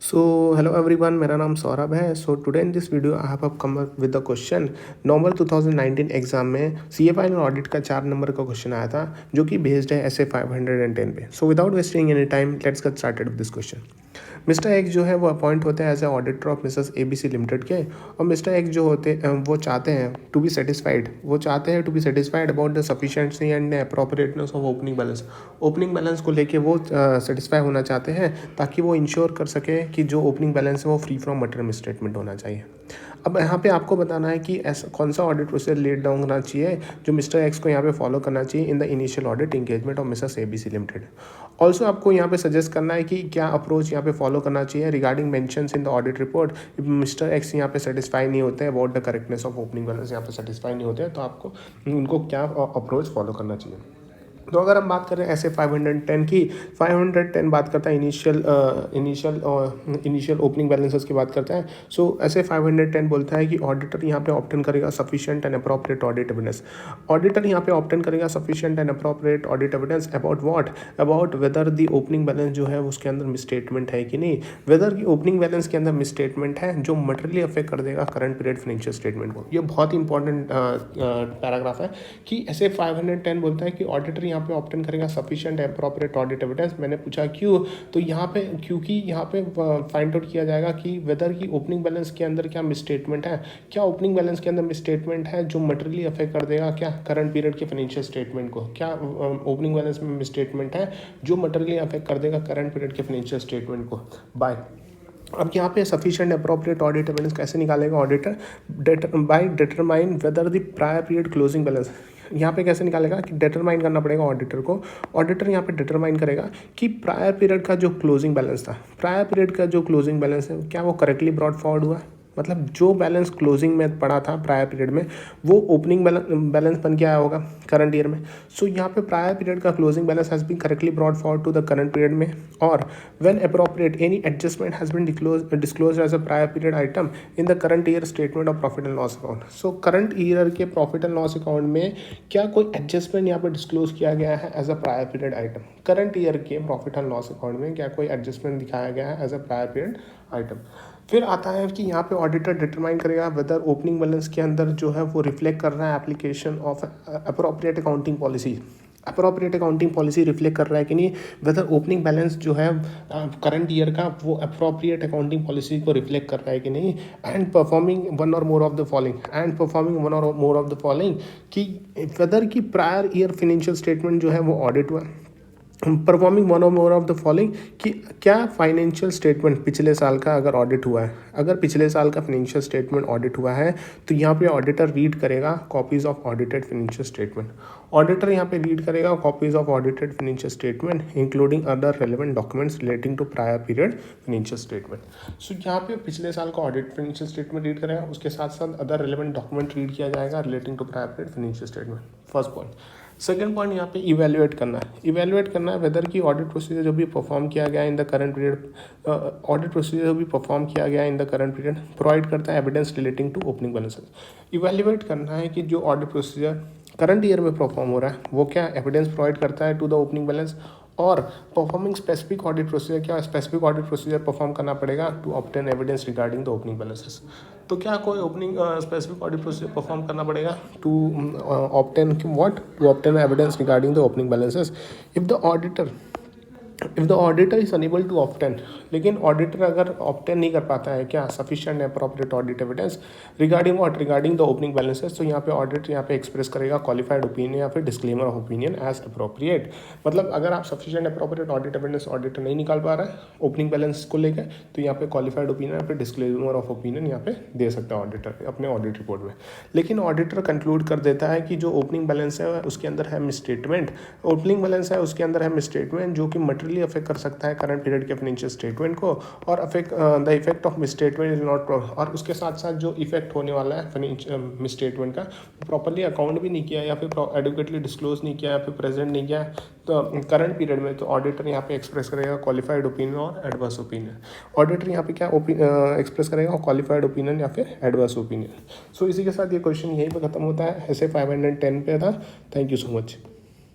So hello everyone, मेरा नाम सौरभ है। So today in this video I have come up with the question. November 2019 exam में सी A final audit का 4 number का question आया था, जो कि बेस्ड है ऐसे 510 पे। So without wasting any time let's get started with this question. Mister X जो है वो अपॉइंट होते हैं as a auditor of Mrs ABC limited के, और मिस्टर एक्स जो होते वो चाहते हैं to be satisfied about the sufficiency and appropriateness of opening balance को लेके वो सेटिस्फाई होना चाहते हैं, ताकि वो इंश्योर कर सके कि जो ओपनिंग बैलेंस है वो फ्री फ्रॉम मटेरियल मिसस्टेटमेंट होना चाहिए। अब यहाँ पे आपको बताना है कि ऐसा कौन सा ऑडिट प्रोसीजर लेट डाउन होना चाहिए जो मिस्टर एक्स को यहाँ पे फॉलो करना चाहिए in the initial audit engagement of Mrs ABC limited. Also आपको यहाँ पे सजेस्ट करना है कि क्या अप्रोच यहाँ पे फॉलो करना चाहिए regarding mentions in the audit report. Mister x यहाँ पे सेटिस्फाई नहीं होते हैं about the correctness of opening balance, यहाँ पे सेटिस्फाई नहीं होते हैं, तो आपको उनको क्या अप्रोच फॉलो करना चाहिए। तो अगर हम बात करें ऐसे 510 की, 510 बात करता है इनिशियल ओपनिंग बैलेंसेस की बात करता है। सो ऐसे 510 बोलता है कि ऑडिटर यहाँ पे ऑप्टेन करेगा sufficient and appropriate audit evidence. Auditor यहाँ पे ऑप्टेन करेगा sufficient and appropriate audit evidence about what, about whether the opening balance जो है उसके अंदर मिसस्टेटमेंट है कि नहीं, वेदर की ओपनिंग बैलेंस के अंदर मिसस्टेटमेंट है जो मटेरियली अफेक्ट कर देगा करंट पीरियड फाइनेंशियल स्टेटमेंट को। ये बहुत ही इंपॉर्टेंट पैराग्राफ है कि ऐसे 510 बोलता है कि ऑडिटर यहाँ पे ऑप्टेन करेगा सफिशिएंट अप्रोप्रिएट ऑडिट एविडेंस। मैंने पूछा क्यों, तो यहाँ पे क्योंकि यहाँ पे फाइंड आउट किया जाएगा कि वेदर की ओपनिंग बैलेंस के अंदर क्या मिसस्टेटमेंट है, क्या ओपनिंग बैलेंस के अंदर मिसस्टेटमेंट है जो मटेरियली अफेक्ट कर देगा क्या करंट पीरियड के फाइनेंशियल स्टेटमेंट को, क्या ओपनिंग बैलेंस में मिसस्टेटमेंट है जो मटेरियली अफेक्ट कर देगा करंट पीरियड के फाइनेंशियल स्टेटमेंट को। बाय अब यहाँ पे सफिशिएंट अप्रोप्रिएट ऑडिट एविडेंस कैसे निकालेगा auditor, by determine whether the prior period closing balance. यहाँ पे कैसे निकालेगा कि डिटरमाइन करना पड़ेगा ऑडिटर को। ऑडिटर यहाँ पे डिटरमाइन करेगा कि प्रायर पीरियड का जो क्लोजिंग बैलेंस था, प्रायर पीरियड का जो क्लोजिंग बैलेंस है क्या वो करेक्टली ब्रॉट फॉरवर्ड हुआ, मतलब जो बैलेंस क्लोजिंग में पड़ा था प्रायर पीरियड में वो ओपनिंग बैलेंस बन के आया होगा करंट ईयर में। सो यहाँ पे प्रायर पीरियड का closing balance has been correctly brought forward to the current period में, और when appropriate any adjustment has been disclosed as a prior period item in the current year statement of profit and loss account. So current year के profit and loss account में क्या कोई adjustment यहाँ पे disclose किया गया है as a prior period item. Current year के प्रॉफिट एंड लॉस अकाउंट में क्या कोई एडजस्टमेंट दिखाया गया है as a prior period item. फिर आता है कि यहाँ पे ऑडिटर डिटरमाइन करेगा वेदर ओपनिंग बैलेंस के अंदर जो है वो रिफ्लेक्ट कर रहा है application of appropriate accounting policy. Appropriate accounting policy reflect कर रहा है कि नहीं, वेदर ओपनिंग बैलेंस जो है करंट ईयर का वो अप्रोप्रिएट अकाउंटिंग पॉलिसी को रिफ्लेक्ट कर रहा है कि नहीं, एंड परफॉर्मिंग वन और मोर ऑफ द फॉलोइंग कि वेदर की प्रायर ईयर फाइनेंशियल स्टेटमेंट जो है वो ऑडिट हुआ, परफॉर्मिंग वन और मोर ऑफ द फॉलोइंग कि क्या फाइनेंशियल स्टेटमेंट पिछले साल का अगर ऑडिट हुआ है, अगर पिछले साल का फाइनेंशियल स्टेटमेंट ऑडिट हुआ है तो यहाँ पे ऑडिटर रीड करेगा copies of audited financial statement. Auditor यहाँ पे रीड करेगा copies of audited financial statement including other relevant documents relating to prior period financial statement. So यहाँ पे पिछले साल का ऑडिट फाइनेंशियल स्टेटमेंट रीड करेगा, उसके साथ साथ अदर रेलेवेंट डॉक्यूमेंट रीड किया जाएगा relating to prior period financial statement. First point. Second point यहाँ पे इवेल्युएट करना है वेदर की ऑडिट प्रोसीजर जो भी परफॉर्म किया गया in the current period, audit procedure जो भी परफॉर्म किया गया in the current period provide करता है evidence relating to opening balances. Evaluate करना है कि जो ऑडिट प्रोसीजर करंट ईयर में परफॉर्म हो रहा है वो क्या एविडेंस प्रोवाइड करता है टू द ओपनिंग बैलेंस, और परफॉर्मिंग स्पेसिफिक ऑडिट प्रोसीजर, क्या स्पेसिफिक ऑडिट प्रोसीजर परफॉर्म करना पड़ेगा to obtain evidence regarding the opening balances. तो क्या कोई opening specific audit procedure perform करना पड़ेगा to obtain what, to obtain evidence regarding the opening balances. If the auditor is unable to obtain, लेकिन auditor अगर obtain नहीं कर पाता है क्या sufficient appropriate audit evidence regarding what, regarding the opening balances, तो यहाँ पे ऑडिटर यहाँ पे एक्सप्रेस करेगा क्वालिफाइड ओपिनियन या फिर disclaimer of opinion age appropriate. मतलब अगर आप sufficient appropriate audit evidence auditor नहीं निकाल पा रहा है ओपनिंग बैलेंस को लेकर, तो यहाँ पे क्वालिफाइड ओपिनियन या फिर डिस्क्लेमर ऑफ ओपिनियन यहाँ पे दे सकता है ऑडिटर अपने ऑडिट रिपोर्ट में। लेकिन ऑडिटर कंक्लूड कर देता है कि जो ओपनिंग बैलेंस है उसके अंदर है मिसस्टेटमेंट, ओपनिंग बैलेंस है उसके अंदर है मिसस्टेटमेंट जो कि मटेरियली अफेक्ट कर सकता है करंट पीरियड के फाइनेंशियल स्टेटमेंट को, और the effect of misstatement is not, और उसके साथ साथ जो इफेक्ट होने वाला है मिसस्टेटमेंट का प्रॉपर्ली अकाउंट भी नहीं किया या फिर एडुकेटली डिस्क्लोज नहीं किया या फिर प्रेजेंट नहीं किया तो करंट पीरियड में, तो ऑडिटर यहाँ पे एक्सप्रेस करेगा क्वालिफाइड ओपिनियन और एडवर्स ओपिनियन। ऑडिटर यहाँ पे क्या एक्सप्रेस करेगा क्वालिफाइड ओपिनियन या फिर एडवर्स ओपिनियन। सो इसी के साथ ये क्वेश्चन यहीं पे खत्म होता है, ऐसे 510 पे था। Thank you so much.